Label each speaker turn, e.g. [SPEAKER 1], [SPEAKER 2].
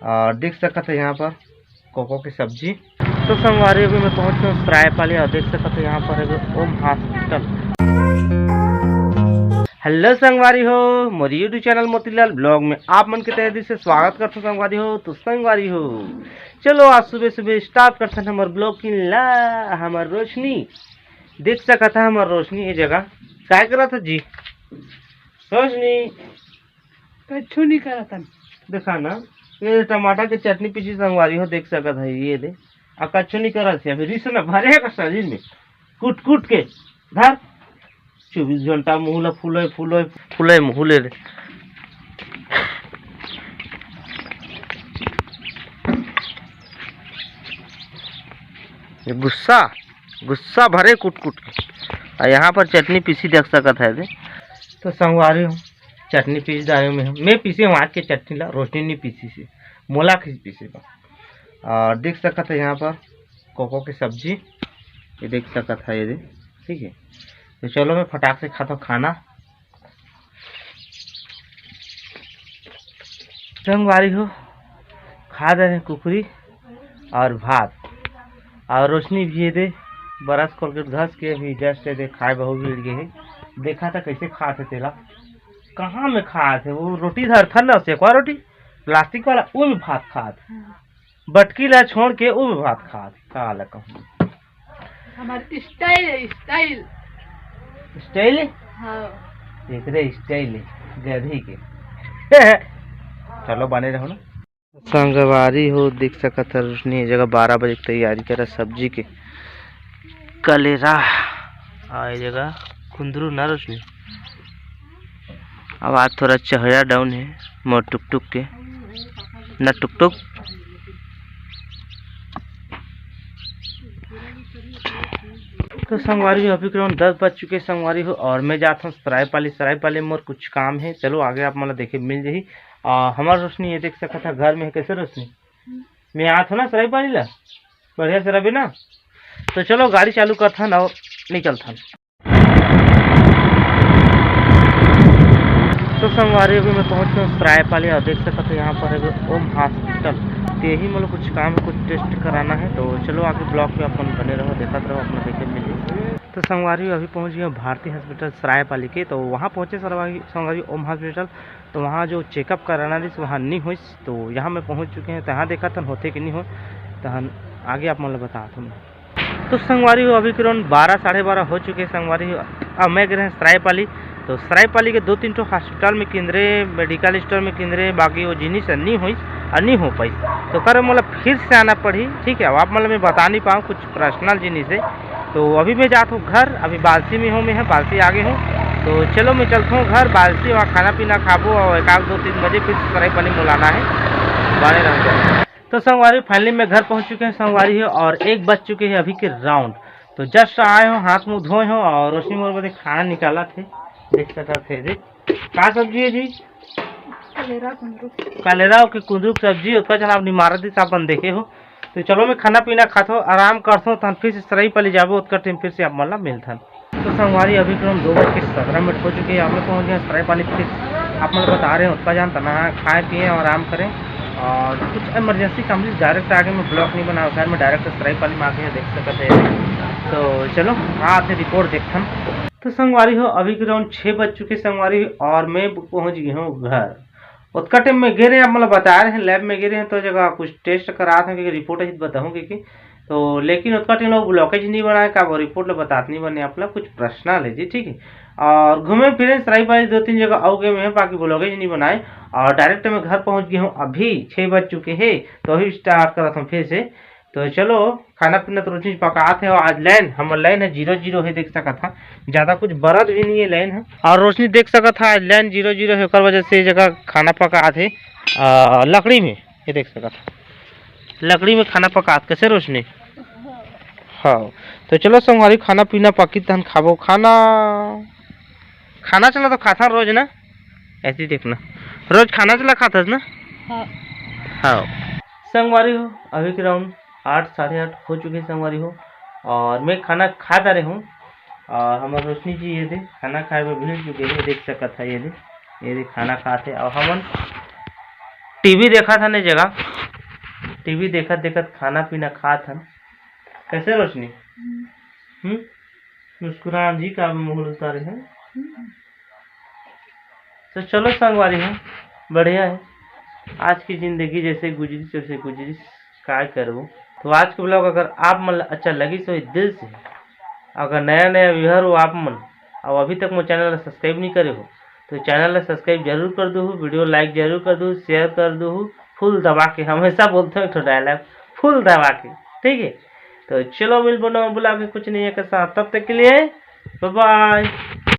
[SPEAKER 1] और देख सकते हैं यहाँ पर कोको की सब्जी। तो संगवारी अभी मैं पहुँच गया सरायपाली और देख सकते हैं यहाँ पर ओम हॉस्पिटल। हेलो संगवारी हो, मोरी यूट्यूब चैनल मोतीलाल ब्लॉग में आप मन के तहे दिल से स्वागत करते हैं संगवारी हो। तो संगवारी हो चलो आज सुबह सुबह स्टार्ट करते हैं हमारे ब्लॉग की। ला हमार रोशनी देख सकता था, हमार रोशनी ये जगह क्या करा था जी? रोशनी
[SPEAKER 2] कछु नहीं करा था।
[SPEAKER 1] देखा ना, ये टमाटर की चटनी पीछे संगवारी हो देख सकता है। ये दे कछु नहीं करा थे, अभी रिस न भरे का शरीर में कूट कूट के धर 24 घंटा मुहला फूले फूले फूले मुहले रे। ये गुस्सा गुस्सा भरे कुट कुट के। और यहाँ पर चटनी पीसी देख सकता है। तो संगवारी हूँ चटनी पीस डाले में मैं पीसे हूँ आज के चटनी ला, रोशनी नहीं पीसी से मोला खींच पीसे का। और देख सकता है यहाँ पर कोको की सब्जी, ये देख सकता है ये ठीक है। तो चलो मैं फटाक से खाता हूँ खाना। संगवारी हो खा दे रहे कुकरी और भात, और रोशनी भी दे बरस कोलगेट घस के भी जस्ट दे खाए बहु भीड़ गए है। देखा था कैसे खाते तेला, कहाँ में खाए थे वो रोटी धर था ना, सेकवा रोटी प्लास्टिक वाला वो भी भात खाते, बटकी ला छोड़ के वो भी भात खाते। खा ला कहूँ
[SPEAKER 2] हमारी स्टाइल है, स्टाइल
[SPEAKER 1] स्टाइल
[SPEAKER 2] हाँ।
[SPEAKER 1] देख रहे स्टाइल गधी के चलो बने रहो ना संगवारी हो देख सकता रोशनी जगह 12 बजे की तैयारी करा सब्जी के। कलेरा आ जगह कुंदरू ना रोशनी। अब आज थोड़ा चेहरा डाउन है मोर टुक टुक के ना टुक टुक। तो संगवारी हो अभी करीब 10 बज चुके संगवारी हो, और मैं जाता हूँ सरायपाली में मोर कुछ काम है। चलो आगे आप मतलब देखे मिल जाही। हमारा रोशनी ये देख सकता था घर में है। कैसे रोशनी मैं आता ना सरायपाली ला बढ़िया से रही ना। तो चलो गाड़ी चालू करता ना और निकलता। तो संगवारी अभी मैं पहुंच गया सरायपाली और देख सकता था यहाँ पर है ओम हॉस्पिटल। तो यही मतलब कुछ काम है, कुछ टेस्ट कराना है। तो चलो आगे ब्लॉग पे अपन बने रहो, देखते रहो, अपना देखे मिले। तो संगवारी अभी पहुंच गया भारतीय हॉस्पिटल सरायपाली के। तो वहाँ पहुँचे संगवारी ओम हॉस्पिटल। तो वहाँ जो चेकअप कराना थी वहाँ नहीं हुई। तो यहाँ मैं पहुँच चुके हैं, तो यहाँ देखा था होते कि नहीं हो, तो आगे आप मतलब बता तुम। तो संगवारी हो अभी करीब 12 साढ़े 12 हो चुके हैं संगवारी हो। अब मैं गए हैं सरायपाली। तो सरायपाली के 2-3 तो हॉस्पिटल में केंद्रे, मेडिकल स्टोर में केंद्रे, बाकी वो जिनिस नहीं हुई और नहीं हो पाई। तो कर मतलब फिर से आना पड़ी। ठीक है, अब आप मतलब मैं बता नहीं पाऊँ, कुछ पर्सनल जिनिस है। तो अभी मैं जाता हूँ घर, अभी बालसी में हूँ, मैं बालसी आगे हूँ। तो चलो मैं चलता हूँ घर बालसी, वहाँ खाना पीना खाबो और 1-2-3 बजे फिर सरायपाली मुलाना है बने रह। तो संगवारी फाइनली मैं घर पहुँच चुके हैं संगवारी है, और 1 बज चुके हैं अभी के राउंड। तो जस्ट आए हो, हाथ मुँह धोए हो, और रोशनी मोर बदे खाना निकाला थे देख सकते थे जी। क्या सब्जी है जी? कलेरा की कुंदरू की सब्जी उसका जनाब इमारत ही अपन देखे हो। तो चलो मैं खाना पीना खाता हूँ, आराम करता हूँ, फिर से सरायपाली जाबो उसका टाइम फिर से आप मतलब मिलता। तो संगवारी अभी करीब 2:17 हो चुके हैं। आप लोग पहुँच गए सरायपाली। फिर आप मतलब बता रहे हैं उसका जानता ना, खाएँ पिए और आराम करें। और कुछ इमरजेंसी काम डायरेक्ट आगे में ब्लॉक नहीं बना घर में, डायरेक्ट सरायपाली में आके देख सकते हैं। तो चलो आते रिपोर्ट देखता हूँ। तो संगवारी हो अभी करीब 6 बज चुके संगवारी, और मैं पहुंच गई हूँ घर। उसका टाइम में गिरे आप मतलब बता रहे हैं लैब में गिरे हैं, तो जगह कुछ टेस्ट करा थे क्योंकि रिपोर्ट ही बताऊँगी कि। तो लेकिन उसका टाइम लोग ब्लॉकेज नहीं बनाए का, वो रिपोर्ट लोग बताते नहीं बने आप लोग, कुछ पर्सनल है जी। ठीक है, और घूमे फिरे सरायपाली 2-3 जगह आओ गए में, बाकी ब्लॉकेज नहीं बनाए। और डायरेक्ट मैं घर पहुंच गया हूँ, अभी 6 बज चुके हैं। तो अभी स्टार्ट करा था फिर से। तो चलो खाना पीना तो रोटी पकाते हैं। आज लाइन हमारा लाइन है 0-0 है देख सका था, ज़्यादा कुछ बरत भी नहीं है लाइन है। और रोशनी देख सका था आज लाइन 0-0 है, कर वजह से जगह खाना पका थे लकड़ी में, ये देख सका था लकड़ी में खाना पका कैसे रोशनी। हाँ तो चलो संगवारी खाना पीना पकी तहन खाबो खाना चला तो खाता रोज ना, ऐसे ही देखना रोज खाना चला खाता ना। हाँ संगवारी हो अभी के राउंड 8 साढ़े 8 हो चुके संगवारी हो, और मैं खाना खा रहे हूँ। और हमारे रोशनी जी ये दे खाना खाए में भीड़ चुके हैं देख सकता था। ये दे खाना खाते और हम टीवी देखा था ने जगह, टीवी देखत देखत खाना पीना खा था। कैसे रोशनी? मुस्कुरान जी का मुंह उतारे हैं। तो चलो संगवारी है, बढ़िया है। आज की जिंदगी जैसे गुजरी वैसे गुजरी, क्या करो। तो आज के ब्लॉग अगर आप मन अच्छा लगी तो दिल से, अगर नया नया व्यूअर हो आप मन और अभी तक मोर चैनल सब्सक्राइब नहीं करे हो तो चैनल सब्सक्राइब जरूर कर दो, वीडियो लाइक जरूर कर दो, शेयर कर दो फुल दबा के। हमेशा बोलते हैं एक डायलॉग, फुल दबा के, ठीक है। तो चलो मिल बनो बुला के कुछ नहीं है के साथ, तब तक के लिए बाय बाय।